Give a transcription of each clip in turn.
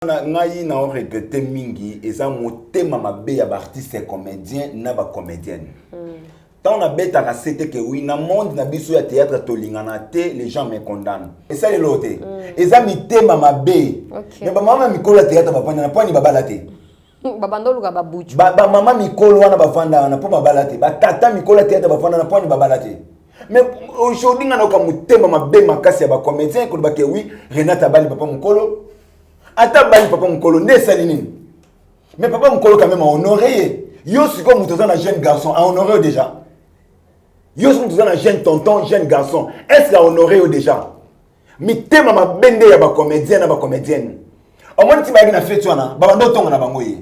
Ngai na regretté mingi et ça motema mabe ya artiste et comédien na ba comédienne. Tant on a bêta c'était que oui na monde na biso ya théâtre tolingana te les gens me condamnent. Et ça les lote. Et ça mitema mabe. Mais ba mama mikolo théâtre ba panda na poni babala te. Babandolo ga babuchu. Ba mama mikolo wana ba fanda na po babala te. Ba tata mikolo théâtre ba fanda na poni babala te. Mais aujourd'hui ngana ka motema mabe makasi ya ba comédien ko ba ke oui Renata Bali papa mukolo. Ata bali papa mukolo nde salinini. Mais papa mukolo quand même a honoré. Yo si comme tout un jeune garçon a honoré déjà. Yo si tout un jeune tonton, jeune garçon, est-ce qu'il a honoré déjà? Mais tema ma bende ya ba comédien na ba comédienne. Au moins tu vas na fête wana, ba bando tonga na bangoye.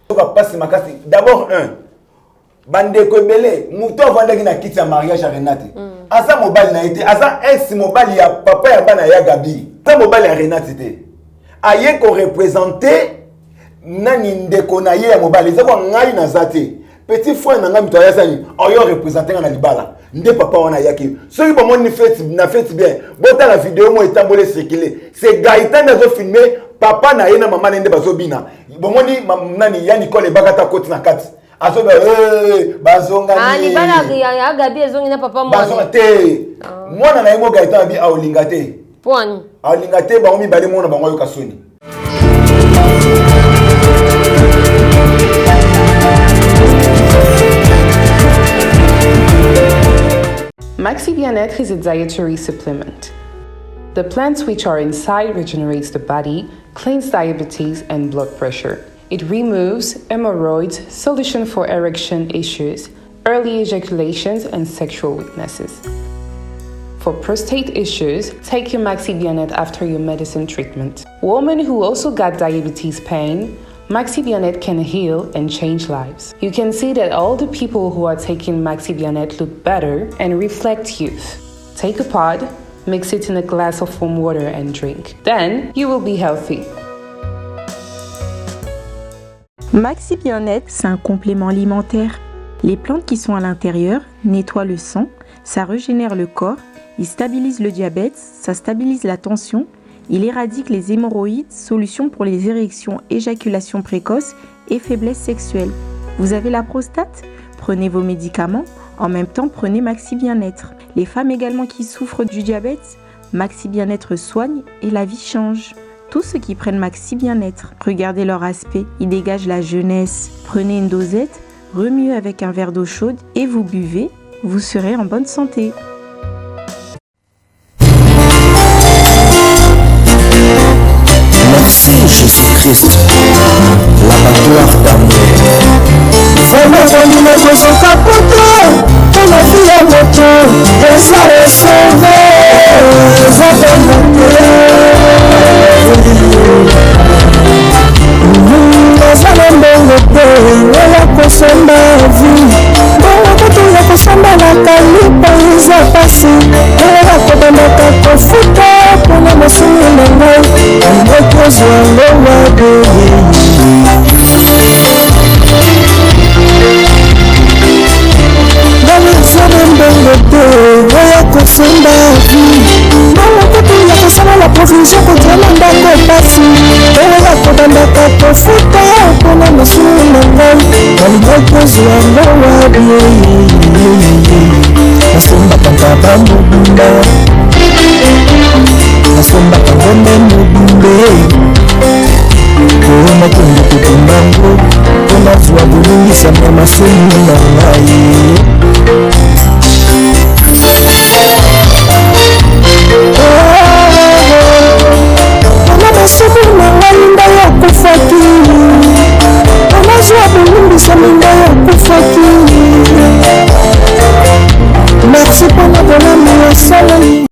To ka passe makasi d'abord bande ko belé, muto vanda na kiti ya mariage à Renate. Asa mobile na été, asa ex mobile ya papa ya bana ya Gabi. Ta mobile ya Renate té. Aye ko représenter nani ndeko na ye ya mobile ezako ngai na zate petit frère na ngai mitoya sani oyo représenter na libala nde papa wana yaki soki ba moni fête na fête bien bota la vidéo mo etambole circuler c'est Gaëtan nazo filmer papa na ye na mama nde bazobina ba moni nani ya Nicole bakata koti na kati azoba bazonga ni libala ya Gabi ezongi na papa mo bazonga te mwana na ye mo Gaëtan bi aolinga te poni aolinga te ba omi bale mona bango yo kasoni. Maxi Bien-être is a dietary supplement. The plants which are inside regenerates the body, cleans diabetes and blood pressure. It removes hemorrhoids, solution for erection issues, early ejaculations and sexual weaknesses. For prostate issues, take your Maxi Bien-être after your medicine treatment. Women who also got diabetes pain, Maxi Bien-être can heal and change lives. You can see that all the people who are taking Maxi Bien-être look better and reflect youth. Take a pod, mix it in a glass of warm water and drink. Then you will be healthy. Maxi Bien-être, c'est un complément alimentaire. Les plantes qui sont à l'intérieur nettoient le sang, ça régénère le corps, il stabilise le diabète, ça stabilise la tension, il éradique les hémorroïdes, solution pour les érections, éjaculation précoce et faiblesse sexuelle. Vous avez la prostate? Prenez vos médicaments, en même temps prenez Maxi Bien-être. Les femmes également qui souffrent du diabète, Maxi Bien-être soigne et la vie change. Tous ceux qui prennent Maxi Bien-être, regardez leur aspect, ils dégagent la jeunesse. Prenez une dosette, remuez avec un verre d'eau chaude et vous buvez, vous serez en bonne santé. Merci Jésus-Christ, l'abattoir d'amour. Vraiment connu le besoin capoté, pour la vie à moto, et ça est sauvé, ça fait monter. Ça n'a pas monté, on a consommé la vie. Bon, on a consommé la calibre, ils ont passé. On a consommé la confute, on a consommé la main. On a consommé la la provision contre l'andako pasi oya kodandaka kofuta mpona mosulu na ngai nalibokozwa ngowabi nasombakanga bamobumba nasombaka ngombe mobumbe korona tongi kotumbango mpona zwa bolungisama masumu na ngai. Masumu na ngai nda ya kufaki amazwa bolungisami nda ya kufaki merci mpona bolamu ya salami.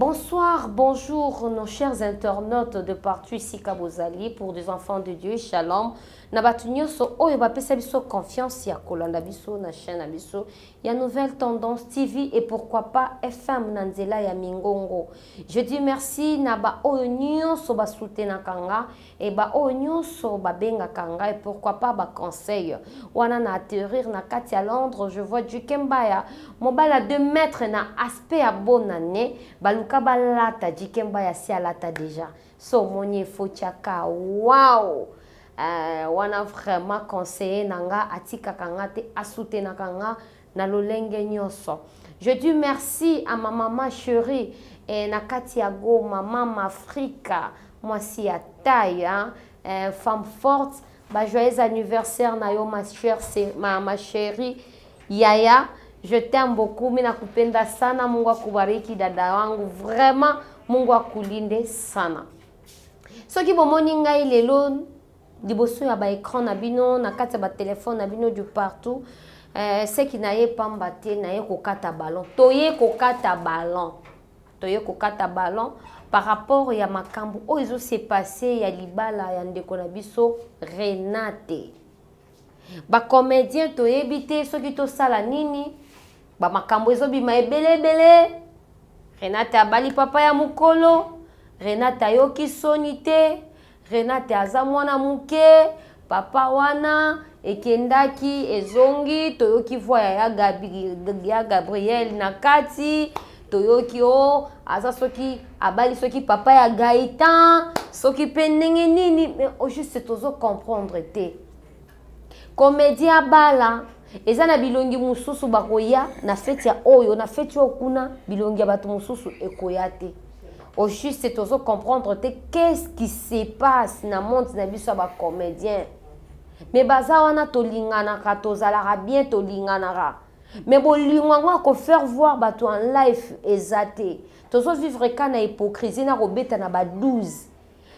Bonsoir, bonjour nos chers internautes de partout ici Kabozali pour des enfants de Dieu, Shalom. Nabatunyo so oyo bapesa biso confiance ya kolanda biso na chaîne na biso ya Nouvelle Tendance TV et pourquoi pas FM Nanzela ya Mingongo. Je dis merci na ba oyo nyonso ba soutenir kanga et ba oyo nyonso ba benga kanga et pourquoi pas ba conseil. Wana na atterrir na kati à Londres, je vois du Kembaya. Mon bala 2 mètres na aspect à bonne année, baluka balata du Kembaya si alata déjà. So moni fochaka. Wow. Wana vraiment conseillé nanga atika kanga te asute na kanga na lolenge nyonso. Je dis merci à ma maman chérie et na kati ya Goma, maman Africa, moi si à taille hein, femme forte. Bah joyeux anniversaire na yo ma chère, c'est ma chérie Yaya. Je t'aime beaucoup, mina kupenda sana, Mungu akubariki dada wangu, vraiment Mungu akulinde sana. Soki bomoni ngai lelo liboso ya ba écran na bino na kati ba téléphone na bino de partout, c'est qui naye pamba te naye kokata ballon. Toye kokata ballon par rapport ya makambo o izo s'est passé ya libala ya ndeko na biso Renate. Ba comédien toyebi te soki to sala nini ba makambo ezo bima ebele. Renate abali papa ya mukolo, Renate ayoki soni te, Renate aza mwana muke, papa wana ekendaki ezongi toyoki voya ya Gabriel na kati, toyoki o aza soki abali soki papa ya Gaëtan, soki pendenge nini, mais au juste tozo comprendre te. Comédien bala eza na bilongi mususu bakoya na feti ya oyo na feti okuna bilongi ya bato mususu ekoya te. Au juste tozo comprendre te qu'est-ce qui se passe na monde na biso ba comédien. Mais baza wana tolinganaka tozalaka bien tolinganaka. Mais bolingwa ko faire voir bato en live ezate. Tozo vivre kana hypocrisie na robeta na ba 12.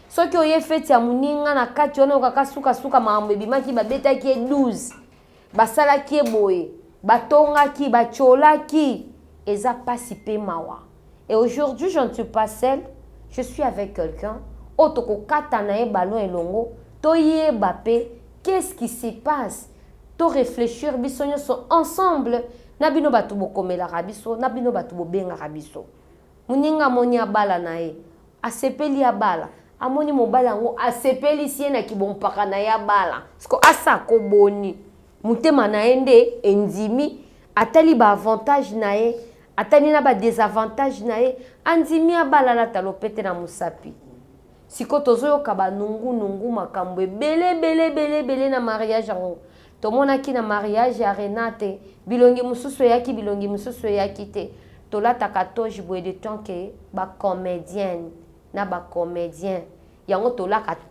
Soki oye feti ya muninga na kati ona okaka suka mambo ebimaki babetaki 12. Basalaki boye, batongaki, bacholaki, eza pasi pe mawa. Et aujourd'hui, je ne suis pas seule, je suis avec quelqu'un. Otoko katanae ballon et longo, toye bape, qu'est-ce qui se passe? To réfléchir bisonyo sont ensemble. Nabino batu bokomela rabiso, nabino batu bobenga rabiso. Muninga monia bala nae, asepeli ya bala. Amoni mobala ngo asepeli siena kibompaka na ya bala. Sko asa ko boni. Mutema na ende endimi atali ba avantage nae atali na ba désavantage nae andimi abala la talopete na musapi. Siko tozo kaba nungu makambo bele na mariage ngo. Tomona ki na mariage ya Renate bilongi mususu yaki te. Tolata 14 boye de temps que ba comédienne na ba comédien. Yango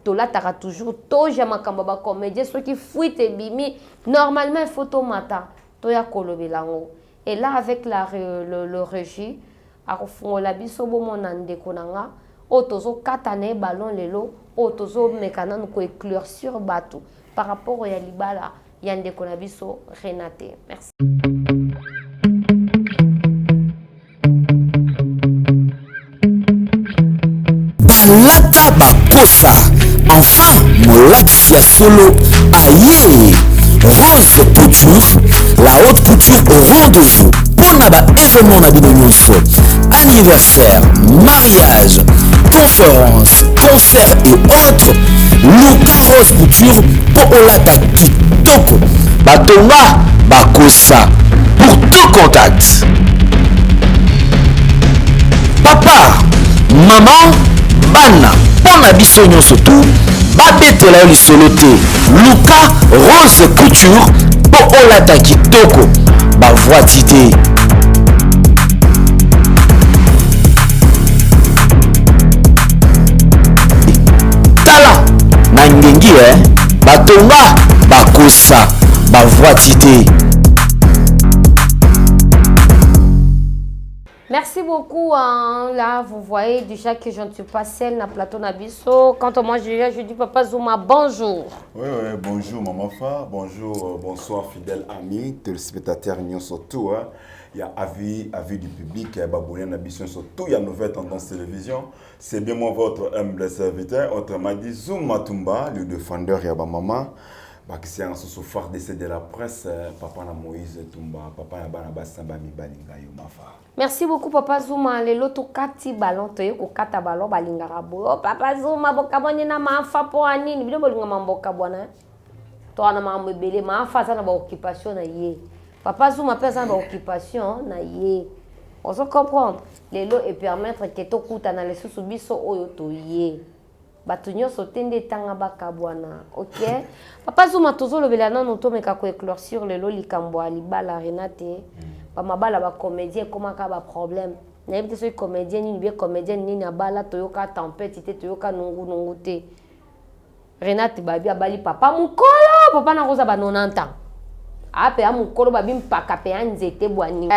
tolata toujours toja makambo ba comédien ceux qui fuite bimi normalement il faut tomata toya kolobelango. Et là avec le régie akofungola biso bomona ndeko nanga otozo katane ballon lelo otozo mekana ko éclaircir bato par rapport ya libala ya ndeko na biso Renate. Merci. Balata bakosa enfin molakisi ya solo aye Rose Couture, la haute couture au rendez-vous pour événement na bino nyonso, anniversaire, mariage, conférence, concert et autres. Luka Rose Couture pour olata kitoko batonga bakosa. Pour tout contact, papa, maman, bana pona biso nyonso tu babetela yo lisolo te. Luka Rose Couture po olata kitoko bavoi d'idée. Tala na ngengi batonga bakosa bavoi d'idée. Merci beaucoup. Là, vous voyez déjà que je ne suis pas seule dans le plateau Nabiso. Quand moi je dis Papa Zouma, bonjour. Oui, bonjour Maman Fa, bonjour, bonsoir fidèles amis, téléspectateurs, nous surtout. il y a avis du public, baboulen ambition surtout il y a nouvelle tendance télévision. C'est bien moi votre humble serviteur, autrement dit Zoom Matumba, le défendeur et maman. Qui est sous phare d'essai de la presse, papa na Moïse Tumba, papa na bana basamba mi balinga yo mafa. Merci beaucoup papa Zuma, lelo to kati ballon to ko kata ballon balinga rabo. Oh papa Zuma bokabonye na mafa po anini, bino bolinga mamboka bwana. To ana mambo belé mafa sana ba occupation na ye. Papa Zuma pesa na occupation na ye. On se comprendre. Lelo et permettre que to kuta na lesu biso oyo to ye. Batunyo sotende tanga bakabwana. OK? Papa Zuma tozolo belana no to meka ko éclaircir lelo likambo alibala Renate. Ba mabala ba comédien comment ka ba problème. Na yebite so comédien ni bien comédien ni na bala toyoka tempête te toyoka nungu te. Renate babi abali papa mukolo papa na roza ba 90 ans. Ape ya mukolo babi mpaka pe anzete bwani.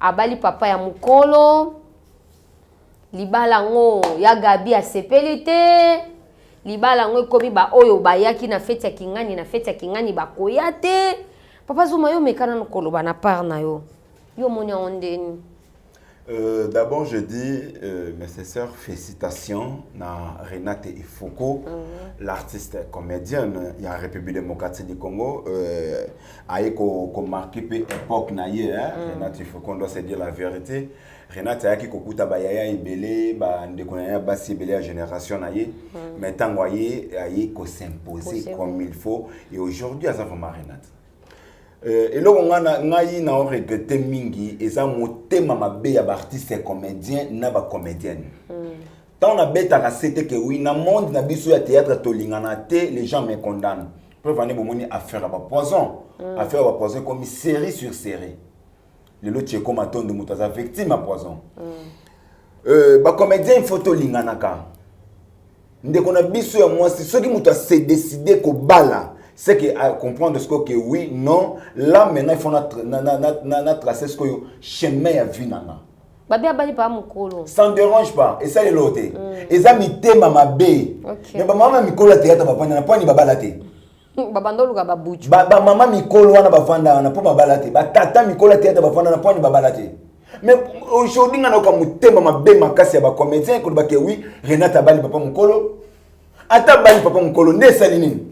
Abali papa ya mukolo libala ngo ya gabi a sepelite libala ngo komi ba oyo bayaki na fete ya kingani bakoya te papa Zuma yo mekana nkoloba na part na yo monya ondeni. D'abord je dis mes sœurs félicitations na Renate Ifoko, l'artiste comédienne ya République démocratique du Congo aye ko marqué époque na ye Renate Ifoko, on doit se dire la vérité. Renate ayaki kokuta ba yaya ebele ba ndeko na basi ebele ya génération na ye mais tango aye ko s'imposer comme il faut et aujourd'hui asa vraiment Renate et là on a ngai na regretté mingi eza motema mabe ya ba artiste comédien na ba comédienne tant on a beta ka c'était que oui na monde na biso ya théâtre to lingana te les gens me condamnent peuvent venir bomoni affaire ba poison comme série sur série. Le lot est comme un ton de moutaza victime à poison. Bah comédien il faut to linganaka. Ndeko na biso ya moi c'est ceux qui mouta s'est décidé ko bala. C'est que à comprendre ce que oui non là maintenant il faut na tracer ce que chemin ya vie nana. Babi abali pa mukolo. Ça ne dérange pas et ça les loté. Et ça mi tema mabe. Mais ba mama mikolo théâtre ba panya na pani babala te. Babandolu ka babuchu. Ba mama mikolo wana bafanda na po babala te. Ba tata mikolo théâtre bafanda na pani babala te. Mais aujourd'hui ngana ka mutema mabe makasi ya ba comédien ko ba ke oui Renate abali papa mukolo. Ata bali papa mukolo nde salini.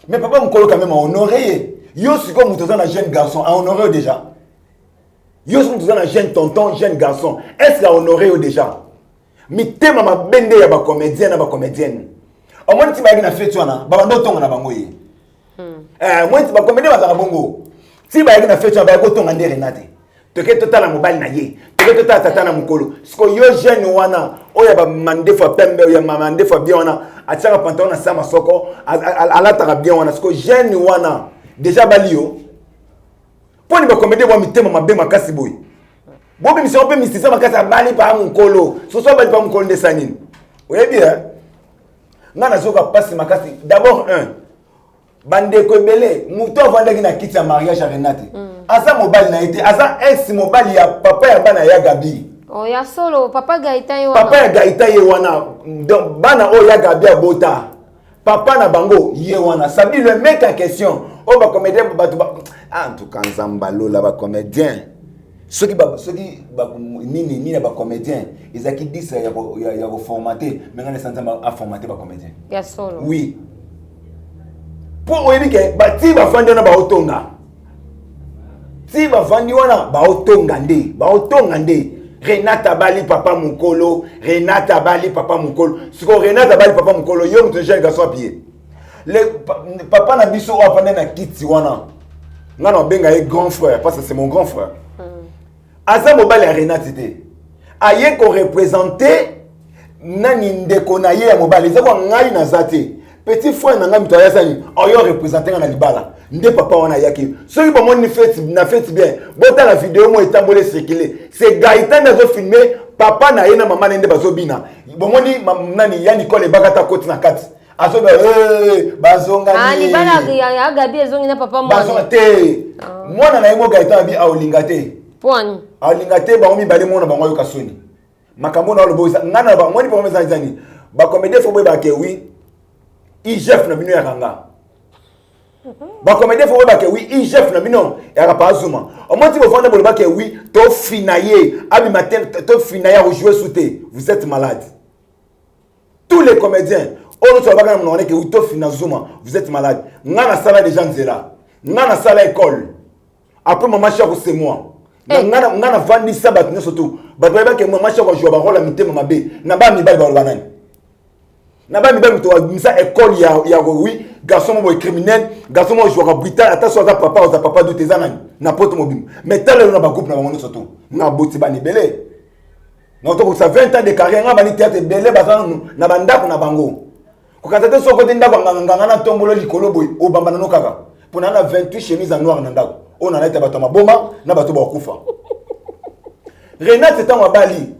Mais papa mukolo quand même a honoré. Yo siko mutoza na jeune garçon a honoré déjà. Yo siko mutoza na jeune tonton jeune garçon. Est-ce qu'il a honoré déjà? Mitema mabende ya ba comédien na ba comédienne. Au moins tu vas na fête wana ba ndo tonga na bango ye. Moi tu ba comédien ba bongo. Si ba na fête wana ba ko tonga nde Renate. Toke totala mobile na ye. Toke totala tata na mukolo. Siko yo jeune wana oya ba mande fa pembe ya mande fa bien wana ataka pantalon na sama soko alata bien wana siko jeune wana déjà balio. Poni ba comédien ba mitema mabe makasi boy. Bobi mission pe mistisa makasi bali pa mukolo. So bali pa mukolo nde sanini. Oye bien. Ngana zoka passe makasi d'abord bande ko belé muto vanda na kiti ya mariage à Renate asa mobile na été asa ex mobile ya papa ya bana ya Gabi oh ya solo papa Gaita yo papa ya Gaita ye wana donc bana o ya Gabi abota papa na bango ye wana sabi le mec en question o ba comédien en tout cas nzambalo la ba comédien ceux qui ni ba comédien ils a qui disent ya reformater mais ngana sentiment a formater ba comédien ya solo oui pour oyebi ke bati bafandi wana baotonga ti bafandi wana baotonga nde Renate abali papa mukolo siko Renate abali papa mukolo yo mutu jeune garçon à pied le papa na biso o afandi na kiti wana ngana benga ye grand frère parce que c'est mon grand frère asa mobali ya Renate te aye ko représenter nani ndeko na ye ya mobali ezako ngai na zate petit frère nanga mito ya sani oyo représenter na libala nde papa wana yaki soki bomoni fête bien bota la vidéo mo etambole circuler c'est Gaëtan nazo filmer papa na ye na mama nde bazobina bomoni nani ya Nicole bakata koti na kati azoba bazonga ni libala ya Gabi ezongi na papa mo bazonga te mwana na yemo Gaëtan bi aolinga te poni aolinga te ba omi bale mona bango yo kasoni makambo na lobo ngana ba moni ba mezani ba comédien fo boy ba ke oui IGF na bino ya kanga Ba comédien faut ba que oui, il chef na bino ya pas Zuma. Au moins tu vas vendre ba que oui, to finailler, abi matin to finailler ou jouer sauter. Vous êtes malade. Tous les comédiens, on ne soit pas comme que oui, to finailler Zuma, vous êtes malade. Ngana sala des gens zela. Ngana sala école. Après maman chako c'est moi. Ngana vandi sabat ne surtout. Ba ba que maman chako joue ba rôle à mité mama bé. Na ba mi ba banane. Na ba mi ba to misa école ya oui. Garçon mo criminel, garçon mo joueur brutal, attention à papa ou à papa de tes amis, n'importe mobile. Mais tel on a groupe na bango surtout. Na boti bani belé. Non to ça 20 ans de carrière na bani théâtre belé bazana na banda na bango. Ko katete so ko tinda nganga na tombolo likolo boy o bamba na kaka. Pour na 28 chemises en noir na ndako. On a été bato maboma na bato ba kufa. Renat c'est en Bali.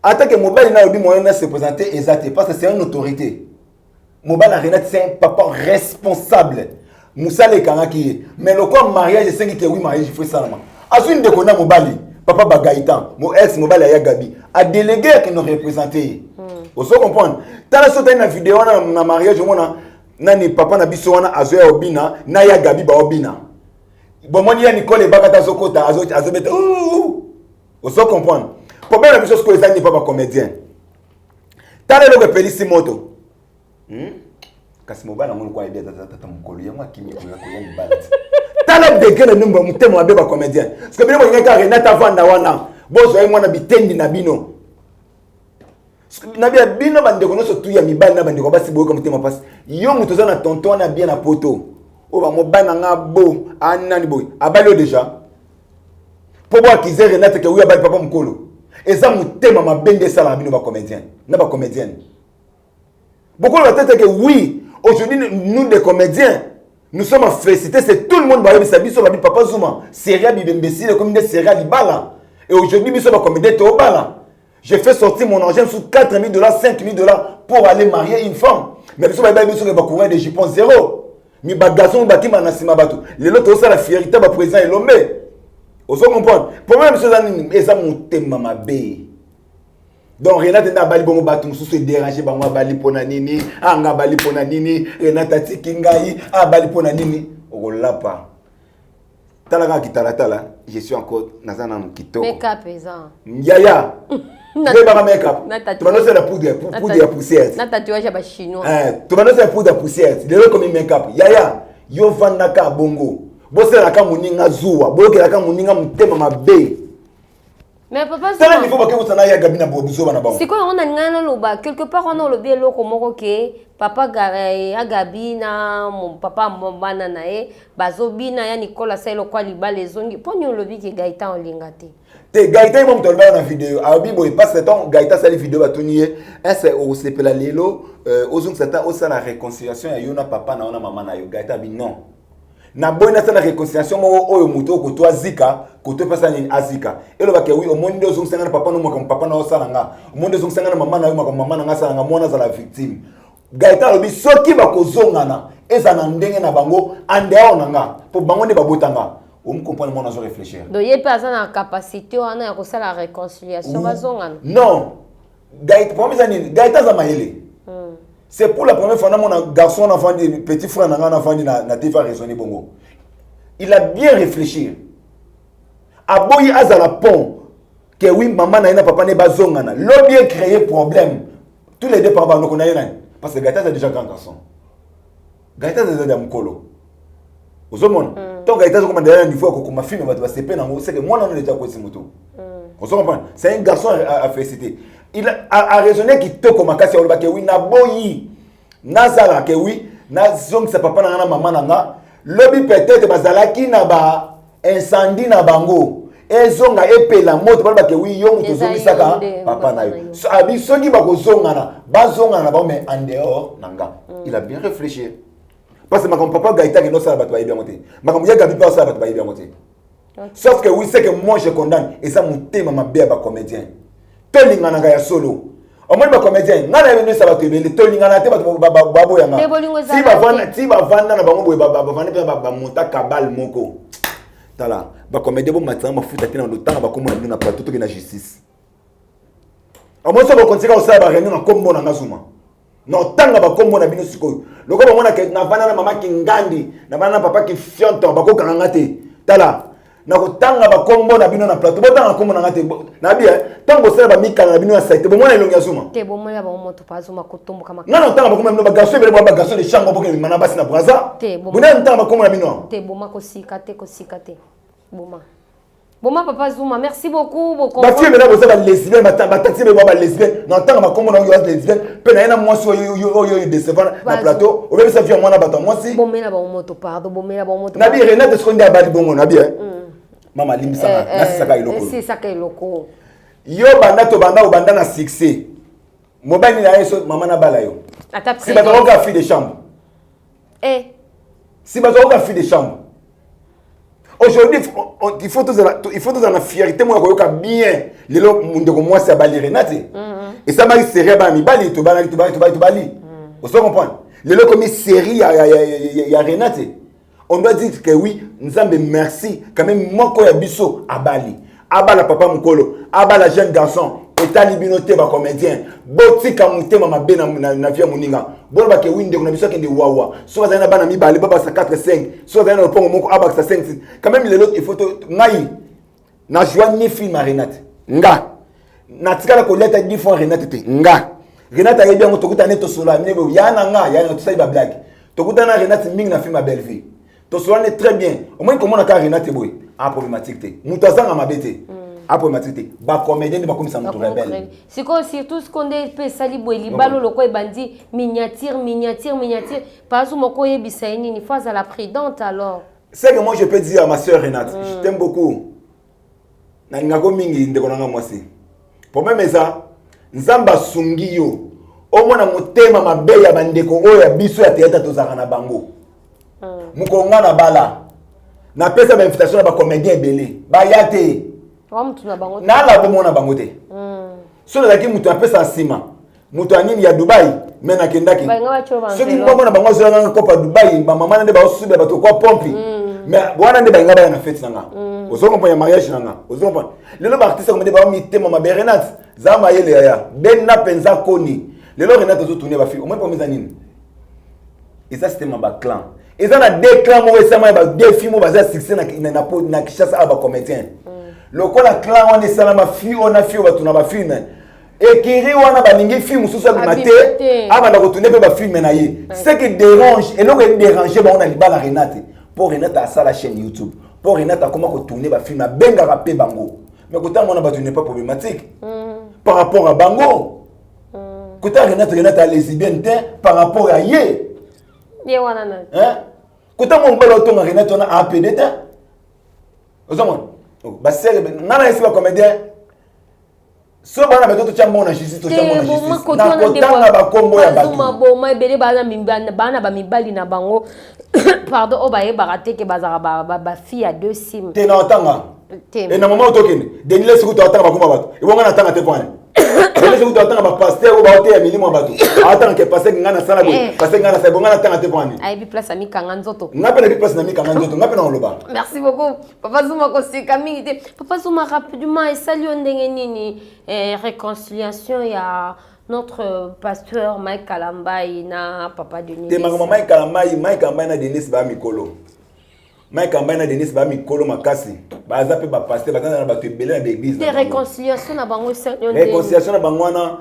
Attaque mobile na obi moyen se présenter exact parce que c'est une autorité. Mobile Renat c'est un papa responsable. Moussa le Kanaki. Mais le quoi mariage c'est que oui mariage il faut ça là. Azune de kona Mobali, papa Bagaitan, mon ex Mobile ya Gabi, a délégué qui nous représenté. Vous se comprendre. Dans la sortie de vidéo na mariage mona nani papa na biso wana azoya obina na ya Gabi ba obina. Bon moi ya Nicole Bakata Zokota azobeta vous se comprendre. Problème la chose que les amis pas comédien. Tala le pelisi moto. Kasi mobala ngolo kwa idea tata mukolo yamwa kimi kuna ko yandi balance tala degré le numba mutemo abe ba comédien parce que bino ngeka Renata vanda wana bozo ay mwana bitendi na bino na bia bino bande kono so tuya mibali na bande ko basi boyo mutemo passe yo muto za na tonton na bien na poto o ba mobana nga bo anani boy abali déjà pour voir qu'ils aient Renata que oui abali papa mukolo eza mutema mabende sala bino ba comédien na ba comédienne beaucoup de tête que oui. Aujourd'hui, nous, des comédiens, nous sommes félicités. C'est tout le monde qui va dire que Papa Zuma, Séria Bibembécile, comme des Séria Libala. Et aujourd'hui, nous sommes comédiens au Bala. J'ai fait sortir mon argent sous 4 000 $, 5 000 $ pour aller marier une femme. Mais nous sommes couvrir des jupons zéro. Mais les garçons qui sont en train les autres aussi la fierté du président et l'homme. Vous comprenez? Pour moi, c'est ça mon thème, ma bé. Donc Renata n'a bali bongo batu mususu déranger bango bali pona nini anga bali pona nini Renata tikingai a bali pona nini olapa talaka kitala je suis encore nazana kitoko make-up ezan yaya ne ba make-up tu vas la poudre ya poussière na tatouage ba chinois tu vas la poudre ya poussière de comme make-up yaya yo vanaka bongo bosela ka muninga zuwa bokela ka muninga mutema mabe. Mais papa, c'est il faut que vous en ayez Gabi na bobuzo bana bango. C'est quoi on a ngana loba quelque part on a le bien loko moko ke papa Gabi na mon papa mbana na e bazobina ya Nicolas Selo kwa libala ezongi poni olobi ke Gaëtan olingate. Te Gaëtan mo mtolba na vidéo abi boy passe temps Gaëtan sali vidéo batuniye est au sepela lelo ozong sata osala réconciliation ya yona papa na ona mama na yo Gaëtan bi non. Na boy na sala réconciliation mo oyo muto ko to azika ko to pesa ni azika elo ba ke oui o monde ozong sanga papa no mo comme papa na osala nga o monde ozong sanga mama na yo mo comme mama na nga sala nga mona za la victime Gaëtan lobi soki ba ko zongana eza na ndenge na bango ande ona nga po bango ne ba botanga o me comprendre mon azo réfléchir do ye pas na capacité ona ya ko sala réconciliation bazongana non Gaëtan pour moi Gaëtan za mayele. C'est pour la première fois que mon garçon enfant petit frère n'a enfant na TV raisonner bongo. Il a bien réfléchi. Aboyi azala pont que oui maman na papa ne bazongana. L'ont bien créé problème. Tous les deux parents nous connaissent parce que Gaëtan est déjà grand garçon. Gaëtan est déjà mukolo. Vous avez tant Gaëtan comme derrière une fois que ma fille va se peine c'est que moi non déjà quoi c'est moto. Vous comprenez? C'est un garçon à féliciter. Il a raisonné qu'il te comme kasi oloba ke oui na boyi nazala ke oui na zong sa papa na maman na lobi peut-être bazalaki na ba incendie na bango ezonga epela moto baloba ke oui yo muto zongi saka papa na yo so abi soki ba ko zongana bazongana ba mais en dehors nanga il a bien réfléchi parce que ma papa Gaëtan que non ça ba bien monter ma comme ya Gabi pas ça ba bien monter sauf que oui c'est que moi je condamne et ça mon thème ma bien ba comédien tolingana ya solo au moins ba comédien ngana venu ça va te bele tolingana te ba babo yanga si ba vanda na bango boy ba vanda ba monta kabal moko tala ba comédien bo matanga mafuta tina ndo tanga ba komona na plateau to na justice au moins ça va continuer au ça ba réunion na kombo na ngazuma Non, tanga ba kombo na bino sikoyo. Loko ba mona ke na vana na mama ki ngandi, na vana na papa ki fionto ba ko kanga te. Tala. Na ko tanga ba kombo na bino na plateau. Bo tanga kombo na ngate. Na bi tango sera ba mika na bino na site. Bo mona elongi azuma. Te bo mona ba moto pa azuma ko tombo kama. Non non tanga ba kombo na bino ba garçon bele ba garçon de chango bo ke mana basi na braza. Te bo. Bona tanga ba kombo na bino. Te bo ma ko sikate ko sikate. Boma. Boma papa Zuma, merci beaucoup. Ba fille mena boza ba lesbien ba taxi be ba lesbien. Non tanga ba kombo na yo lesbien. Pe na ina moi so yo décevant na plateau. O be sa fille moi na bato moi si. Bo mena ba moto pardon, bo mena ba moto. Na bi Renate ce qu'on dit à Bali bongo na bi Mama limbisa na saka iloko. C'est ça iloko. Yo banda to banda o banda na succès. Mobani na yeso mama na bala yo. Si ba to ka fille de chambre. Si ba to ka fille de chambre. Aujourd'hui il faut tous la fierté moi ko bien lelo ndeko mwasi ya Bali Renate. Et ça m'a série ba mi Bali to bali. On se comprend. Lelo comme série ya Renate. On doit dire que oui, Nzambe merci quand même moko ya biso à Bali. Abala papa mukolo, abala jeune garçon, etali binote ba comédien. Botika mutema mabe na via muninga. Bon ba ke winde kuna biso kende wawa. So za na bana mi Bali baba sa 4 5. So za na pongo moko abaka sa 5. Quand même les autres il faut ngai. Na joigner film à Renate. Nga. Na tikala ko leta 10 fois Renate te. Nga. Renate a bien tokuta neto sola minebo yana nga yana to sai ba blague. Tokuta na Renate mingi na film à belle vie. To sola très bien. Au moins comment na ka Renate boy. A problématique te. Mutazanga mabete. A problématique te. Ba comédien ba comme ça mutu rebelle. C'est quoi surtout ce qu'on dit pe sali boy libalo loko e bandi miniature. Pas ou moko yebisa ni phase à la prudente alors. C'est que moi je peux dire à ma sœur Renate, je t'aime beaucoup. Na ngako mingi ndeko nanga mwasi. Problème ça, nzamba sungi yo. Au moins na motema mabe ya bandeko oyo ya biso ya théâtre tozaka na bango. Mukonga na bala. Na pesa ba invitation na ba comédien belé. Ba yate. Wa mutu na bango. Na la bomo na bango te. So na ki mutu apesa nsima. Mutu anini ya Dubai, mena kendaki. So ki mbongo na bango zo na kopa Dubai, ba mama nde ba osube ba to ko pompi. Mais bwana nde ba ngaba na fête nanga. Ozo kompa ya mariage nanga. Ozo kompa. Lelo ba artiste comme de ba mi tema ma Renate. Zama yele ya. Ben na penza koni. Lelo Renate zo tourner ba fi. Au moins pour mes anines. Et ça c'était ma clan. Et ça na deux clans mo esama ba deux films ba za succès na Kishasa aba comédien. Le kola clan on est salama fi on a fi ba tuna ba film. Et kiri wana ba ningi film sous ça maté aba na retourner ba film na ye. Ce qui dérange et le déranger ba on a libala Renate. Pour Renate à ça la chaîne YouTube. Pour Renate comment retourner ba film na benga rapé bango. Mais quand on a ba n'est pas problématique. Par rapport à bango. Quand Renate a lesbienne par rapport à ye. Ye wana na. Kuta mo mbalo to ngina to na APD ta. Ozomon. Ba sere nana esi ba comédien. So bana ba to chambo na justice to chambo na justice. Na kotanga ba kombo ya batu. Zuma bo mai bele bana ba mibali na bango. Pardon, o ba e barate ke bazara ba fille à deux sim. Te na otanga. Et na maman otokene. Denile siku to otanga ba komba batu. E wonga na tanga te point. Denile siku to otanga ba pasteur o ba ote ya milimo batu. Atanga ke pasteur ngana sala bo. Pasteur ngana sa bonga na tanga te point. Ai bi place ami kanga nzoto. Ngape na bi place na mi kanga nzoto. Ngape na oloba. Merci beaucoup. Papa Zuma ko sika mingi te. Papa Zuma rapidement et salut ndenge nini réconciliation ya notre pasteur Mike Kalambai na papa Denis. Te mama Mike Kalambai na Denis ba mikolo. Mike Kalambai na Denis ba mikolo makasi. Ba zape ba pasteur ba na ba tebele na église. Te réconciliation na bango réconciliation na bango na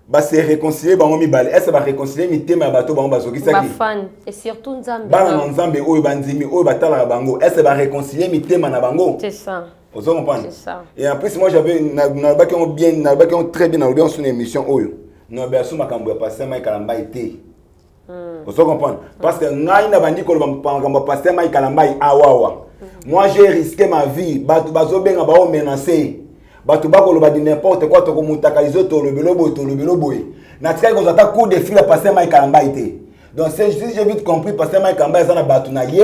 ba se réconcilier bango mibale. Est-ce ba réconcilier mi tema bato bango bazokisa ki. Ba fan et surtout Nzambe. Bana Nzambe oyo bandimi oyo batala bango. Est-ce ba réconcilier mi tema na bango. C'est ça. Vous comprenez? C'est ça. Et en plus moi j'avais très bien dans une émission oyo. Na ba suma kambo ya pasteur Mike Kalambai té. Vous comprenez? Parce que ngai na bandi ko ba pasteur Mike Kalambai awawa. Moi j'ai risqué ma vie, batu bazobenga ba o menacer. Batu ba ko lo ba di n'importe quoi to ko mutakalizo to lo belobo. Na tika ko zata coup de fil pasteur Mike Kalambai té. Donc si j'ai vite compris pasteur Mike Kalambai ça na batu na ye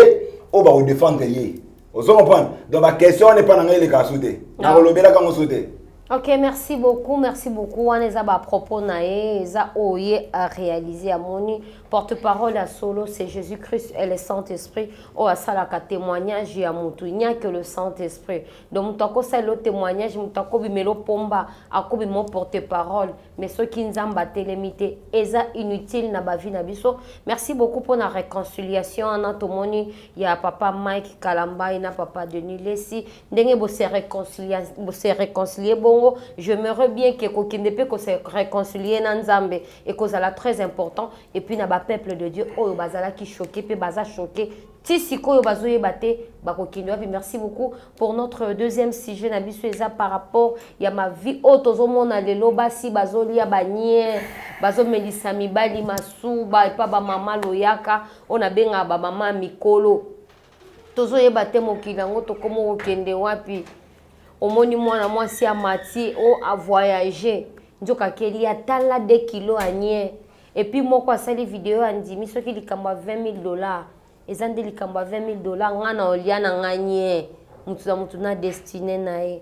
o ba o défendre ye. Vous comprenez? Donc la question n'est pas dans les cas sautés. Na kolobela quand on sauté. Ok, merci beaucoup, merci beaucoup. On est à propos nae, ça oye à réaliser à moni porte-parole à solo, c'est Jésus-Christ et le Saint-Esprit. Oh, à ça la témoignage à moutou, il n'y a que le Saint-Esprit. Donc, mutako c'est le témoignage, mutako bimelo pomba, akobi mon porte-parole, mais ceux qui nous ont battu les mités, eza inutile na bavi na biso. Merci beaucoup pour la réconciliation. En antomoni, il y a papa Mike Kalamba, il y a papa Denis Lessi. Ndenge bo se réconcilier bon. J'aimerais bien que qu'on se réconcilie dans Nzambe et que ça très important et puis na ba peuple de Dieu oh bazala qui choqué puis baza choqué ti siko yo bazoye baté ba kokindwa puis merci beaucoup pour notre deuxième sujet na biso eza par rapport ya ma vie otozo mona lelo basi bazoli ya banier bazo melisa mibali masuba et pas ba mama loyaka on a benga ba mama mikolo tozo ye baté mokilango to komo okende wapi omoni mwana mwasi ya mati o a voyager njoka keli ya tala 2 kilos anye et puis moko asali vidéo andimi soki likamba $20,000 ezande likamba $20,000 ngana oliana nganye mutu na destiné nae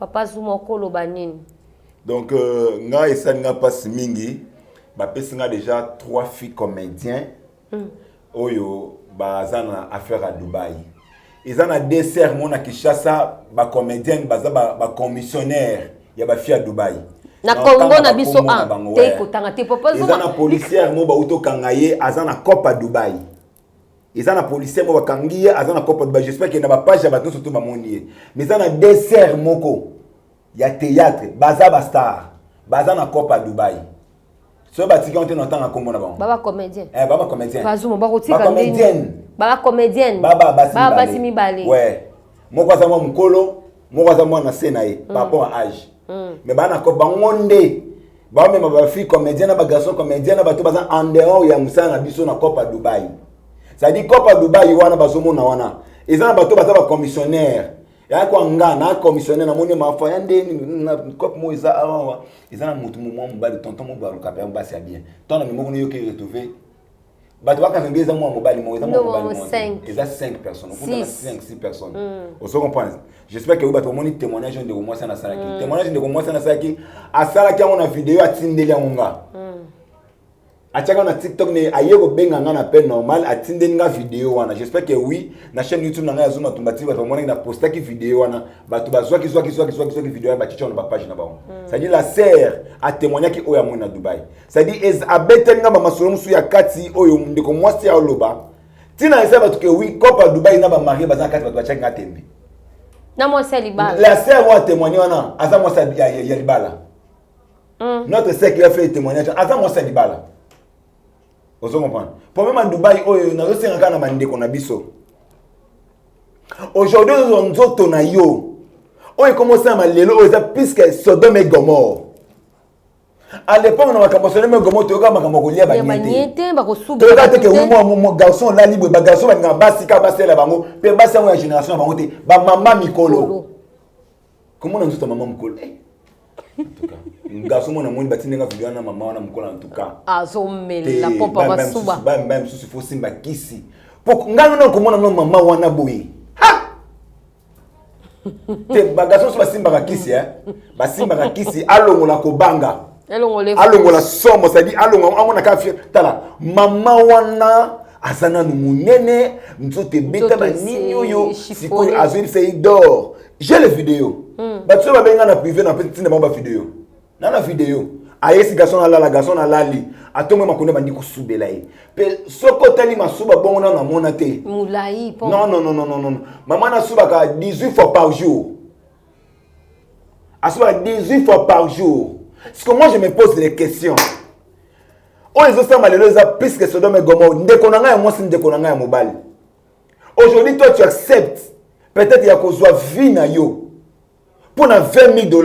papa zuma koloba nini donc nga esali nga passe mingi bapesi nga déjà 3 filles comédiens oyo bazana affaire à Dubaï. Ils ont un dessert mon à Kinshasa, ba comédienne, ba commissionnaire, il y a ba fille à Dubaï. Na Congo na biso an, te kotanga te papa Ils ont un policière mo ba auto kangaye, azan na cop à Dubaï. Ils ont un policier mo ba kangiye, azan na cop à Dubaï. J'espère qu'il y a ba page ba tout surtout ba monier. Mais ils ont un dessert moko. Il y a théâtre, baza ba star, baza na cop à Dubaï. So ba tiki on te n'entend en Congo na ba. Baba comédien. Baba comédien. Bazuma ba kotika ndeni. Comédienne. Baba comédienne. Baba basi mibale. Ouais. Moko za mwa mkolo, moko za mwa na senae par rapport à âge. Mais bana ko bangonde. Ba même ba fille comédienne ba garçon comédien ba to baza en dehors ya musana biso na Copa Dubaï. Ça dit Copa Dubaï wana bazomo na wana. Ezana ba to baza ba commissionnaire. Ya ko ngana commissionnaire na moni ma fa yande na Copa mo isa awa. Ezana mutu mo mbali tonton mo ba rukape mbasi bien. Tona mi mo ko yoke retrouver. Bah, tu vois, quand on dit moi, mobile, moi, ils ont 5 personnes. 5-6 personnes. Vous comprenez? J'espère que vous avez un témoignage de moi, ça n'a pas été. Témoignage de moi, ça n'a pas été. À ça, on a une vidéo à Tindeli Onga. À chaque fois, on a TikTok, ailleurs, on a un appel normal à Tindeli vidéo. J'espère que oui, la chaîne YouTube, on a Zoom automatique, on a posté une vidéo. Bah, tu vas soit vidéo, bah, tu as page. C'est-à-dire, la sœur a témoigné qu'il y a un Dubaï. C'est-à-dire, ils ont ma masolom sur ya kati, oyo, de comme moi, c'est à l'oba. Tina, ça va que oui, Copa Dubaï n'a pas marié, bah, ça va chaque tembe. Na moi, c'est Libala. La sœur va témoigner, à ça, moi, ça y a Libala. Notre sœur qui a fait témoignage, à ça, moi, c'est Libala. Vous comprenez? Pour même en Dubaï, on a aussi un cas qu'on a biso. Aujourd'hui, on a ton ayo. On commence à m'aller puisque Sodome et Gomorre. À l'époque, on a commencé à me Gomorre, tu regardes ma Mongolia, tu regardes que mon garçon là libre, mon garçon va bassi, bassi la bango, puis bassi la génération va monter, maman Mikolo. Comment on a dit maman Mikolo? En tout cas, un garçon mon amour bâti n'enga vidéo na maman na Mikolo en tout cas. Azomel la pompa basuba. Même sous faut simba kisi. Pour ngano non comment na maman wana boyi. Ha! Te bagaso so basimba kisi basimba kisi alongo la kobanga. Alongo la somo ça dit alongo amona ka fier tala maman wana azana nu munene nzote beta ba ninyo yo siko azuri c'est d'or. J'ai les vidéos. Bah tu vas benga na privé na petite na ba vidéo. Na la vidéo. Ayesi garçon na la garçon na lali. Atomwe makone bandi kusubela yi. Pe soko tali masuba bongo na mona te. Moulaï po. Non. Maman na suba ka 18 fois par jour. Asuba 18 fois par jour. Parce que moi je me pose des questions. Oh les autres malheureux plus que Sodome et Gomorrhe. Ndekonanga ya moi c'est ndekonanga ya mobile. Aujourd'hui toi tu acceptes peut-être il y a kozwa vie na yo. Pour na $20,000.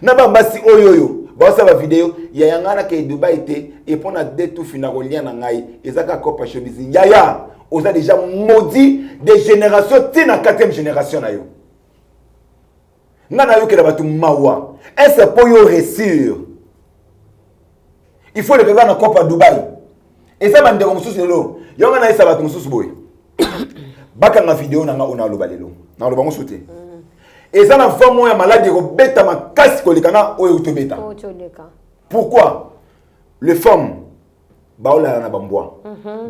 Na ba basi oyoyo. Ba sa ba vidéo ya yangana ke Dubaï te et pour na deux tout finakolien na ngai ezaka kopa chemise. Yaya, on a déjà maudit des générations tina 4e génération na yo. Nana yo ke batu mawa. Est-ce pour yo réussir? Il faut le regarder na kopa Dubaï. Et ça bande comme sous lo. Yo ngana isa batu mususu boy. Baka na vidéo na nga ona lo balelo. Na lo bango soute. Et ça n'a pas moins malade de bêta ma casse kolikana o utobeta. Pourquoi? Les femmes baola na bamboa.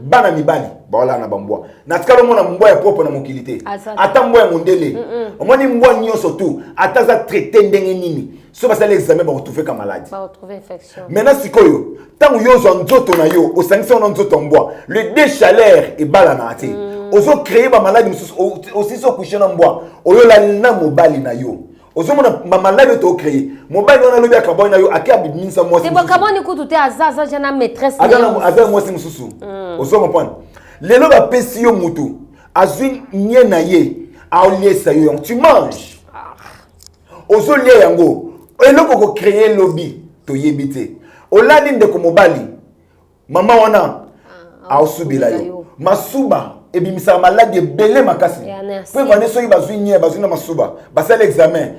Bana mibali baola na bamboa. Na tikalo mona mboa ya propre na mokilité. Ata mboa ya mondele. Omoni mboa nyo surtout ata za traiter ndenge nini. So ba sala examen ba retrouver ka maladie. Ba retrouver infection. Maintenant sikoyo, tango yo zo nzoto na yo, o sangisa na nzoto mboa. Le déchaleur et bala na ate. Ozo créer ba maladie aussi so coucher na mboa. Oyo la na mobali na yo. Ozo mona ma maladie to créer. Mobali na lobi akabona yo akia bidinisa moi. C'est bon kaboni ko tuté azaza jana maîtresse. Aza moi si mususu. Ozo comprendre. Lelo ba pesi yo mutu. Azui nye na ye. Aolie sa yo. Tu manges. Ozo lie yango. Eloko ko créer lobby to yebite. Olani ndeko mobali. Mama wana aosubila yo. Masuba ebimisa maladi belé makasi. Pe mane so ibazui nye bazui na masuba. Basa l'examen.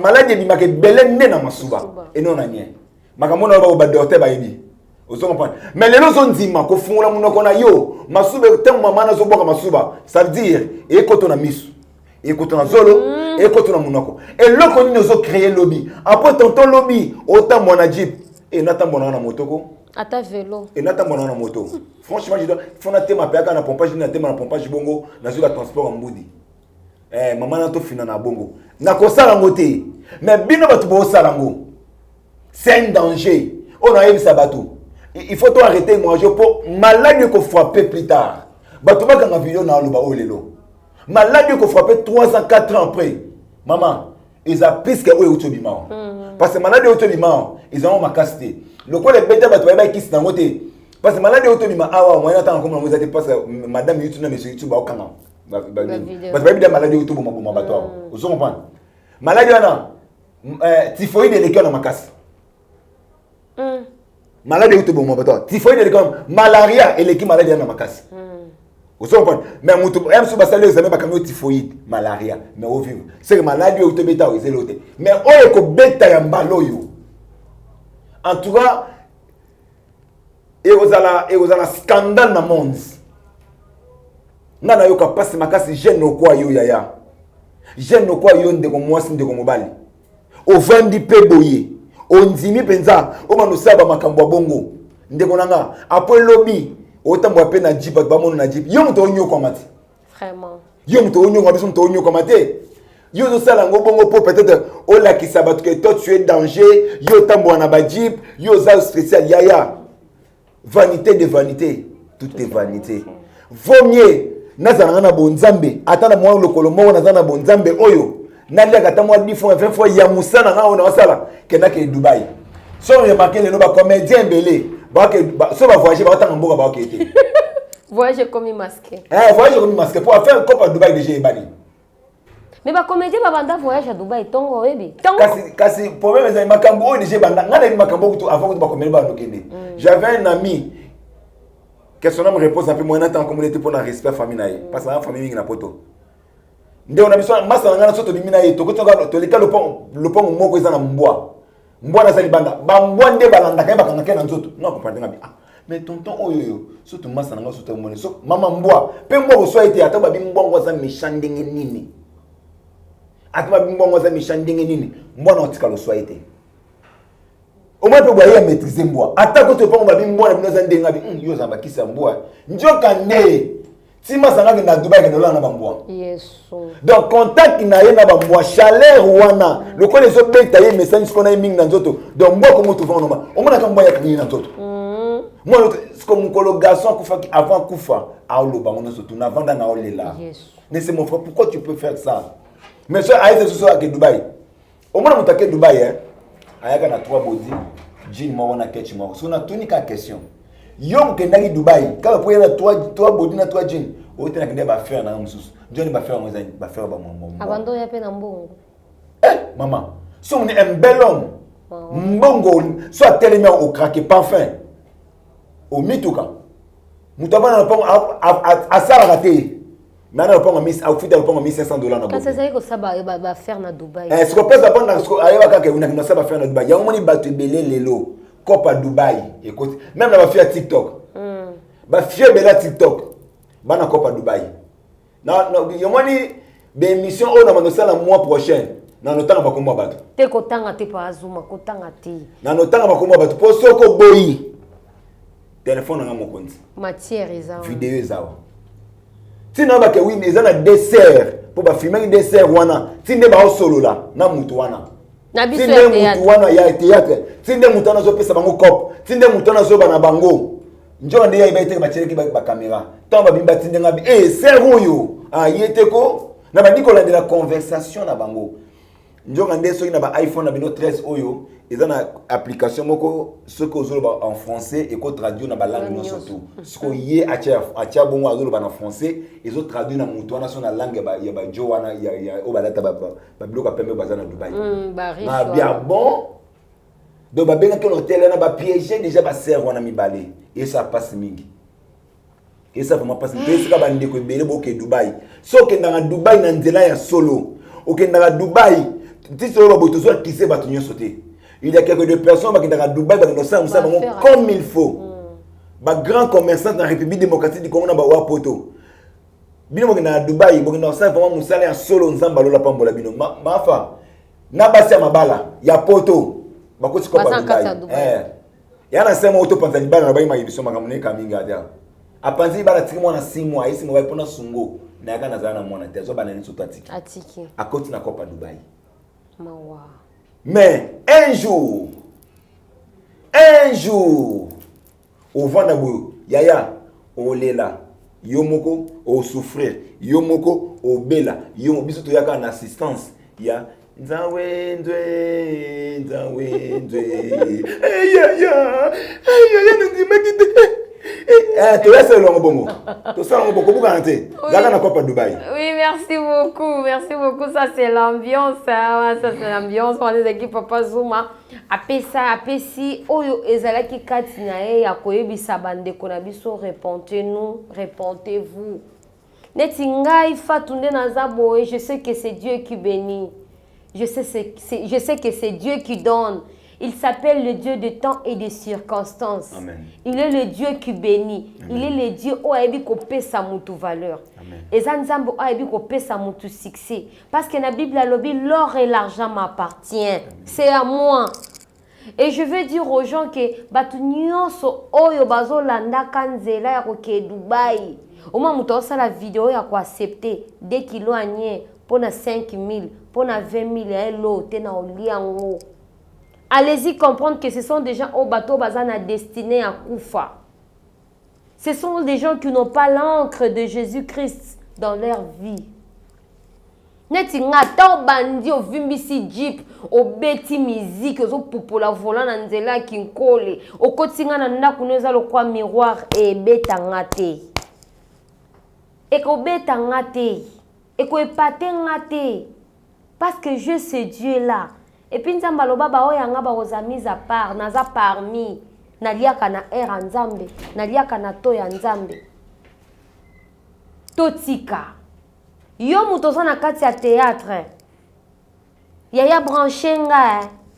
Maladi ebimaka belé ne na masuba. Et non na nye. Makamona ba docteur ba yebi. Ozo comprendre. Mais lelo zo ndima ko fungula munoko na yo. Masuba temo mama na zo boka masuba. Ça veut dire ekoto na misu. Ekoto na zolo. Ekoto na munoko. Et loko ni ozo créer lobby. Après tonton lobby, autant mona jeep et nata mona na motoko. Ata vélo. Et nata mona na moto. Franchement, je dois faut na tema pe aka na pompage na tema na pompage bongo na zo la transport en mbudi. Maman na to fina na bongo. Na ko sala ngote. Mais bino batu bo sala ngo. C'est un danger. On a eu ça bateau. Il faut arrêter manger pour maladie ko frapper plus tard. Batu ba ka vidéo na loba olelo. Maladie ko frapper 3 ans 4 ans après. Maman, ils a plus que eux autobima. Parce que maladie autobima, ils ont ma casté. Le quoi les bêtes batu ba qui dans côté. Parce que maladie autobima awa moyen temps comme vous êtes parce que madame YouTube na monsieur YouTube ba okanga. Parce que bien maladie autobima bon bato. Vous comprenez? Maladie wana typhoïde et les cœurs dans ma casse. Maladie autobima bato. Typhoïde et les cœurs, malaria et les qui maladie dans ma casse. Vous comprenez? Mais mutu même si basale examen ba kamio typhoïde, malaria, mais au vivre. C'est maladie autobeta ou zéloté. Mais oyo ko beta ya mbaloyo. En tout cas, et vous allez scandale dans le monde. Nana yoka passe makasi jeune no kwa yo yaya. Jeune no kwa yo ndeko mwasi ndeko mobali. O vandi pe boye. O ndimi penza, o manusaba makambo bongo. Ndeko nanga, après lobby, o tambo pe na jeep ba mono na jeep. Yo mto onyo kwa mati. Vraiment. Yo mto onyo kwa biso mto onyo kwa mati. Yo zo sala ngo bongo po peut-être o la ki sabat que toi tu es danger, yo tambo na ba jeep, yo za spécial yaya. Vanité de vanité, tout est vanité. Vaut mieux nazana na bonzambe, atana mwa lokolo mo nazana bonzambe oyo. Nalia kata mwa 10 fois 20 fois ya musana nga ona sala kena ke Dubaï. So remarquer les ba comédien belé, ba ke so ba voyager ba tanga mboka ba okete. Voyager comme masqué. Voyager comme masqué pour faire un cop à Dubaï déjà ebani. Mais ba comédien ba banda voyage à Dubaï tongo webi. Kasi problème c'est makambo o déjà banda ngana ni makambo kutu avant que ba comédien ba ndokende. J'avais un ami que son nom repose un peu moins temps comme il était pour la respect famille naïe parce que la famille na poto. Nde on a besoin massa ngana soto bimina ye to to leka le pont moko ezana mbwa. Mbwa na sali banda. Ba mbwa nde balanda ka bakanga ke na nzoto. Non comprendre ngabi. Ah, mais tonton oyo soto massa ngana soto mone so mama mbwa. Pe mbwa ko so été ata ba bi mbwa ngoza méchant ndenge nini. Ata ba bi mbwa ngoza méchant ndenge nini. Mbwa na otika lo so été. Au moins, tu peux maîtriser mbwa. Attends que tu peux me mbwa na binoza ndenga bi yo zamba kisa mbwa. Njoka ne. Si ma sanga na Dubaï ke na mbwa. Yeso. Donc contact na ye na mbwa chaleur wana. Le ko les autres beta ye message ko na mingi na nzoto. Donc mbwa comment tu vas on ma. On mona ka mbwa ya kini na nzoto. Moi c'est comme mon garçon kufa avant kufa a loba on se tourne avant na olela. Mais c'est mon frère, pourquoi tu peux faire ça? Mais ça a été ce soir à Dubaï. Au moins mutake Dubaï hein. Ayaka na 3 body, jean mo na ketch mo. So na tunika question. Yom ke ndaki Dubai, ka po yana 3 body na 3 jean. O tena kende ba faire na mususu. Johnny ba faire ngozani, ba faire ba mo. Abando ya pe na mbongo. Maman, so on est un bel homme. Mbongo soit tellement au craquer parfum. Au mituka. Mutaba na pon a sala raté. Maintenant, on a mis $1,500 na Parce que c'est que ça va faire na Dubaï. Ce qu'on peut savoir dans ce qu'on a ça va faire na Dubaï. Il y a un moment battu belé lelo, cop à Dubaï. Écoute, même la fille à TikTok. Ba fille bela TikTok. Ba na cop à Dubaï. Non, il y a un moment L'émission, on a demandé ça le mois prochain. Dans notre temps, on va comment battre. Te kotanga te pa azuma, kotanga te. Dans notre temps, on va comment battre. Pour ce que boyi. Téléphone, on a mon compte. Matière, ça. Vidéo, ça. Si on a oui, mais on a dessert. Pour filmer un dessert, wana. Si on a solo là, na mutu wana. Na biso si ya on théâtre. mutu wana ya théâtre. Si on a mutu wana zo pesa bango cop. Si on a mutu wana zo bana bango. Njo ndé ya ibaite ba chere ki ba caméra. Tant ba bimba tindenga bi. Eh, c'est rouyo. Ah, yete ko. Na ba ndiko la conversation na bango. Njo ndé so ina ba iPhone na bino 13 oyo. Ils ont une application ce que vous en français et qu'on traduit dans la langue surtout. Ce qu'on y est à bon en français, ils ont traduit dans la langue il y a Joana il y a au balata bloc à permet bazana Dubaï. Na bien bon. Donc ba benga que l'hôtel na ba piéger déjà ba serre wana mi balé et ça passe mingi. Et ça vraiment passe mingi. C'est ka ba ndeko belé boke Dubaï. So ke na Dubaï na nzela ya solo. O ke na Dubaï, ti solo ba botozo ki se ba tunyo sauter. Il y a quelques de personnes qui sont à Dubaï, qui sont comme il faut. Les grands commerçants dans la République démocratique du Congo, ils sont poto. Bino mo na Dubaï, bo na sa vraiment musala en solo nzamba lola pambola bino. Mafa. Na basi ya mabala, ya poto. Ba ko tsiko ba Dubaï. Ya na sema auto panzani bana na ba ima ibiso makamune kaminga dia. Apanzi bala timo na 6 mois, isi mo ba pona sungo. Na yaka na zana mona tezo bana ni sotati. Atiki. Akoti na kopa Dubaï. Mawa. Mais un jour, au Vandabou, Yaya, au Lela, Yomoko, au souffrir, Yomoko, au Bela, Yomoko, biso yaka en assistance, ya. Nzawe, ndwe, tu laisses le long bongo. Tu sais le bongo, pourquoi tu na Copa Dubaï. Oui, merci beaucoup. Ça c'est l'ambiance, ça c'est l'ambiance. On est équipe Papa Zuma. Apesi, oyo ezalaki kati na ye ya koyebisa bandeko na biso, répentez-vous. Neti ngai fatunde naza boye, je sais que c'est Dieu qui bénit. Je sais que c'est Dieu qui donne. Il s'appelle le Dieu de temps et de circonstances. Amen. Il est le Dieu qui bénit. Amen. Il est le Dieu où il a sa mutu valeur. Et Zanzambo a sa mutu succès. Parce que la Bible a dit l'or et l'argent m'appartient. C'est à moi. Et je veux dire aux gens que batu nyonso oyo bazo landa kanzela ya koke Dubaï. Au moment où tu as la vidéo ya ko accepter 2 kilos anye pour 5 000, pour 20 000 elo te na oliango. Allez-y comprendre que ce sont des gens au bateau bazana destinés à Koufa. Ce sont des gens qui n'ont pas l'encre de Jésus-Christ dans leur vie. Neti ngata bandi o vimbisi jeep o beti musique zo popola volant na nzela kinkole o kotinga na ndaku neza lo kwa miroir e beta ngate. E ko beta ngate. Et ko epate ngate. Parce que je c'est Dieu là. Et puis nzamba loba ba oyanga ba ozamiza à part naza parmi naliaka na era nzambe naliaka na to ya nzambe totika yo mutoza na kati ya théâtre yaya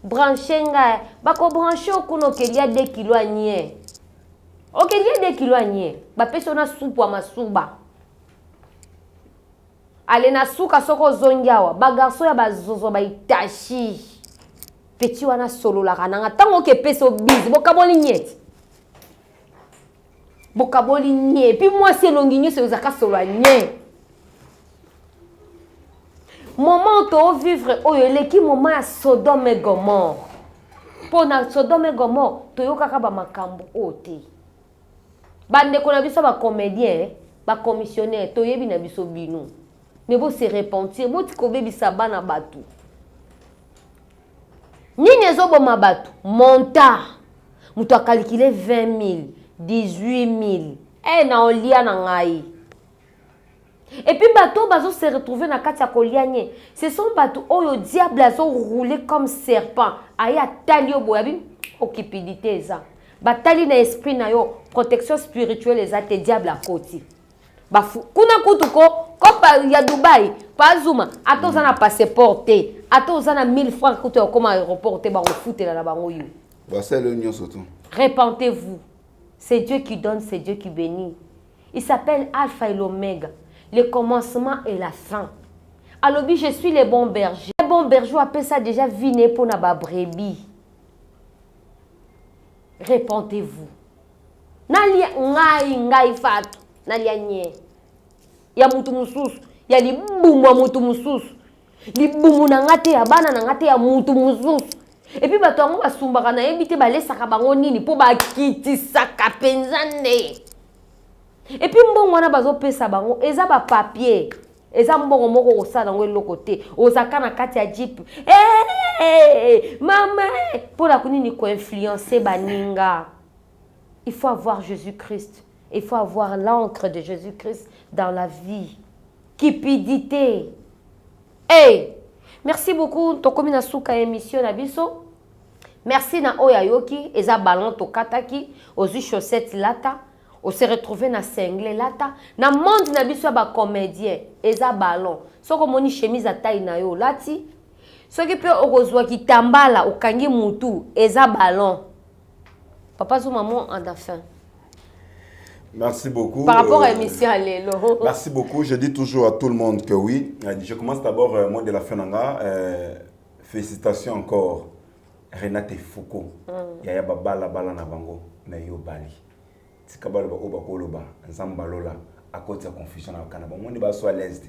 branchenga bako branche okuno kelia 2 kilo anye okelia 2 kilo anye ba peso na supu ya masuba ale na suka soko zongiawa ba garçon ya bazozo ba itachi petit wana solo la kananga tango ke peso busy bokaboli nye puis moi c'est longinyo c'est uzaka solo nye moment to vivre oyo leki moment ya Sodome et Gomorre pona Sodome et Gomorre to yokaka ba makambo ote bande ko na biso ba comédien ba commissionnaire to yebi na biso binu mais vous se repentir vous tiko bebisa bana batu nini ezoboma batu monta mutu a calculé 20 000 18 000 na olia na ngai et puis bato bazo se retrouver na kati ya kolianye ce sont bato oyo diable azo rouler comme serpent aya tali yo boyabi occupidité eza batali na esprit na yo protection spirituelle eza te diable akoti bafu kuna kutuko kopa ya Dubaï pazuma atoza na passeport te atoza na 1000 francs kuto ya koma aéroport te ba refutela na bango yo c'est l'union surtout. Répentez-vous. C'est Dieu qui donne, c'est Dieu qui bénit. Il s'appelle Alpha et l'Oméga, le commencement et la fin. alobi je suis le bon berger. Le bon berger appelle ça déjà vine pour na ba brebis. Répondez-vous. Nalia ngai fatu nalia nye. Ya mutu mususu, ya libumu wa mutu mususu. Libumu na ngate ya bana na ngate ya mutu mususu. Et puis bato yango basumbaka na yebi te balesaka bango nini po bakitisaka penza nde. Et puis mbongo wana bazopesa bango eza ba papier. Eza mbongo moko kosala ngo eloko te. Ozaka na kati ya jeep. Mama, pour la kunini ko influencer baninga. Il faut avoir Jésus-Christ. Il faut avoir l'encre de Jésus-Christ dans la vie. Cupidité. Hey! Merci beaucoup. Tokomi na suka émission na biso. Merci na oya yoki. Eza ballon to kataki. Ozu chaussette lata. On se retrouve na single lata. Na monde na biso ba comédien. Eza ballon. Soko moni chemise à taille na yo lati. Soki pe okozwa ki tambala okangi mutu. Eza ballon. Papa ou maman en fin. Merci beaucoup. Par rapport à l'émission Allélo. Merci beaucoup. Je dis toujours à tout le monde que oui. Je commence d'abord, moi de la Fenanga. Félicitations encore. Renate Foucault. Yaya Babala Bala Nabango. Mais yo Bali. Tikabalo Oba Koloba. Nzambalola. À cause de la confusion dans le Canada. On est soit à l'aise.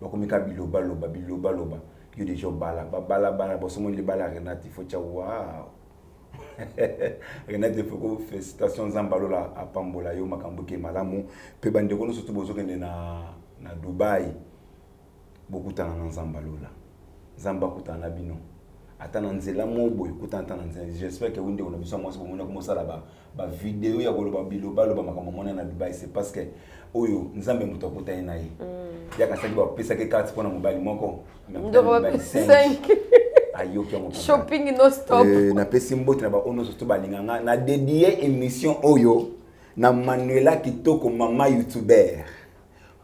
Bakomika Biloba Loba. Biloba Loba. Yo déjà Bala. Babala Bala. Bosomo li Bala Renate Foucha. Waouh. Renate Foucault, félicitations Zambalola à Pambola yo makambuke malamu pe bandeko surtout bozokende na Dubaï beaucoup tana na Zambalola Zamba kutana bino atana nzela mobo kutana nzela j'espère que winde on a besoin moi c'est pour mona comme ça là-bas ba vidéo ya koloba biloba loba makambo mona na Dubaï c'est parce que oyo nzambe muto kutana naye ya kasaki ba pesa ke carte pona mobile moko mais 5 shopping no stop. Na pesi mbote na ba ono surtout balinganga na dédié émission oyo na Manuela Kitoko mama youtuber.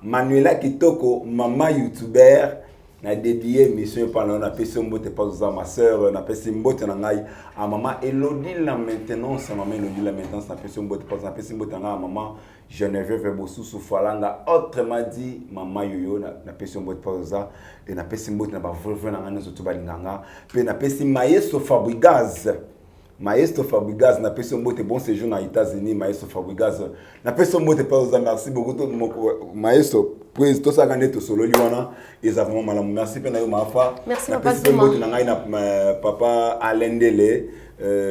Manuela Kitoko mama youtuber na dédié émission pendant na pesi mbote pas za ma sœur na pesi mbote na ngai a maman Elodie la maintenance maman Elodie la maintenance na pesi mbote pas na pesi mbote na maman Geneviève Bosusu Falanga autrement dit maman yoyo na pesi mbote pas za et na pesi mbote na ba veuve na ngana surtout balinganga pe na pesi Maestro Fabregas na pesi mbote bon séjour na États-Unis Maestro Fabregas na pesi mbote pas za merci beaucoup Maestro puis tout ça quand est solo liwana et ça vraiment malamu merci pe na yo mafa merci na pesi mbote na ngai na papa Alendele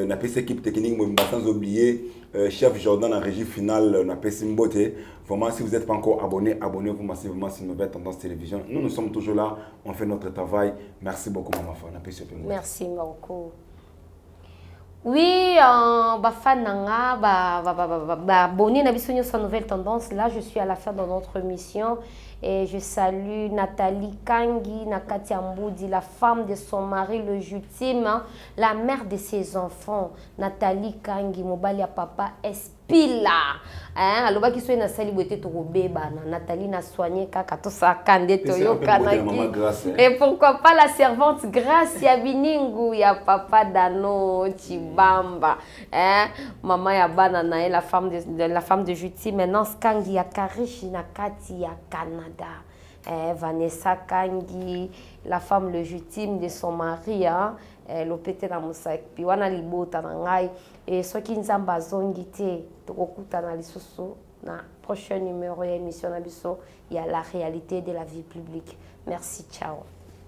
na pesi équipe technique moi sans oublier chef Jordan en régie finale na pesi mbote. Vraiment, si vous n'êtes pas encore abonné, abonnez-vous massivement sur Nouvelle Tendance Télévision. Nous sommes toujours là, on fait notre travail. Merci beaucoup, Maman Fana. Merci beaucoup. Oui, abonné na biso sur Nouvelle Tendance. Là, je suis à la fin de notre mission. Et je salue Nathalie Kangi, Nakati Amboudi, la femme de son mari, le ultime, la mère de ses enfants. Nathalie Kangi, Mobali papa Espila. Alors, qui soit na sali boité to beba Nathalie n'a soigné kaka to sa kande to yo kanaki. Et pourquoi pas la servante Grâce ya biningu ya papa Dano Chibamba. Maman ya banana la femme de Juti maintenant Kangi ya Karishi Nakati ya Canada. Vanessa Kangi, la femme légitime de son mari, l'opété dans Moussaïk, puis wana libota nangai, et ceux qui nous ont bazongité, tokuta na lisusu, na prochain numéro d'émission Nabiso, il y a la réalité de la vie publique. Merci, ciao.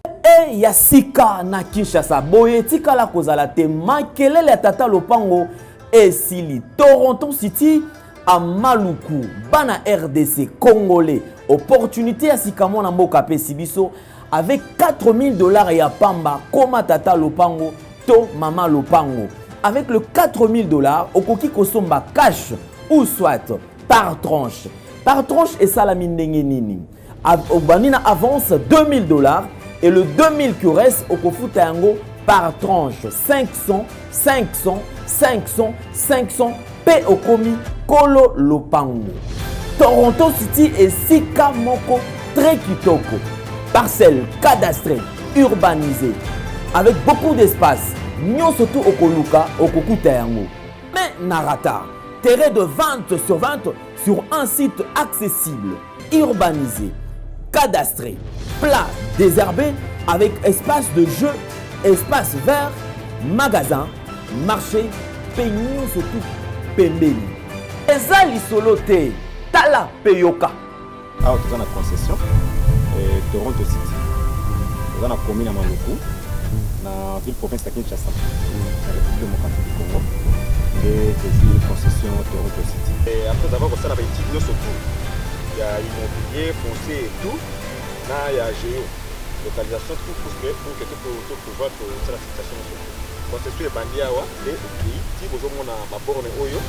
Et Yasika na Kinshasa, boye tika la kozala te makelele tata lopango esili Toronto City à Maluku, bana RDC congolais. Opportunité à Sikamo na mboka pe sibiso avec $4000 et à Pamba koma tata lopango to mama lopango. Avec le $4000 okoki kosomba cash ou soit par tranche. Par tranche et salamine ndenge nini. Obanina avance $2000 et le 2000 qui reste okofuta yango par tranche 500 500 500 500 pe okomi kolo lopango. Toronto City et Sika Moko très kitoko. Parcelle cadastrée, urbanisée, avec beaucoup d'espace. Nyon surtout okoluka okokuta yango. Mais narata, terrain de vente sur un site accessible, urbanisé. cadastré, plat désherbé avec espace de jeu, espace vert, magasin, marché, peignon surtout pembeni. Eza lisolo te, tala peyoka. Alors tu as une concession Toronto City. Tu as une commune à Maluku, dans la ville province de Kinshasa, dans la République démocratique du Congo. Et une concession Toronto City. Et après avoir fait la petite surtout, il y a immobilier, foncier et tout. Là, il y a géo, localisation, tout pour que tu peux pouvoir la situation. Concession est bandit et si vous avez ma borne Oyo,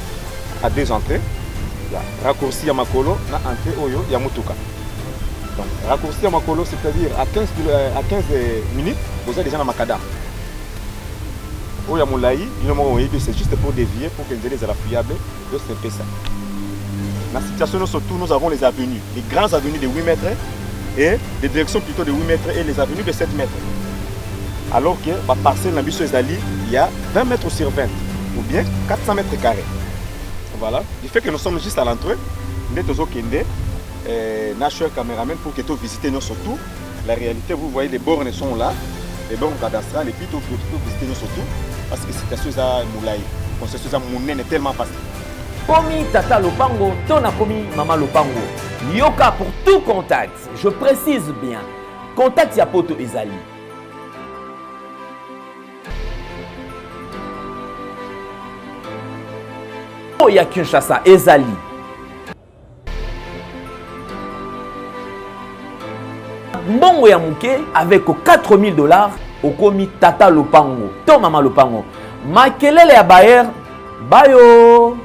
à 2 entrées, il y a raccourci à Makolo, na entrée Oyo, il y a Mutuka. Donc, raccourci à Makolo, c'est-à-dire à 15 minutes, vous êtes déjà dans Makada. Oyo Moulaï, c'est juste pour dévier, pour que les ailes fiables de ce ça. Dans la situation, surtout, nous avons les avenues, les grandes avenues de 8 mètres et des directions plutôt de 8 mètres et les avenues de 7 mètres. Alors que la parcelle dans Bissau-Ezali, il y a 20 mètres sur 20 ou bien 400 mètres carrés. Voilà. Du fait que nous sommes juste à l'entrée, nous sommes National Cameraman pour que tu visites nous surtout. La réalité, vous voyez, les bornes sont là, les bornes cadastrales, et puis tu peux visiter nous surtout parce que c'est quelque chose à Moulaï. C'est quelque chose à Mounen est tellement facile. Komi Tata Lopango, Tona Komi Mama Lopango. Yoka pour tout contact. Je précise bien. Contact Yapoto Ezali. Oya Kinshasa Ezali. Mbongo ya muke avec $4000 au komi Tata Lopango. To Mama Lopango. Makelele ya Bayer. Bayo.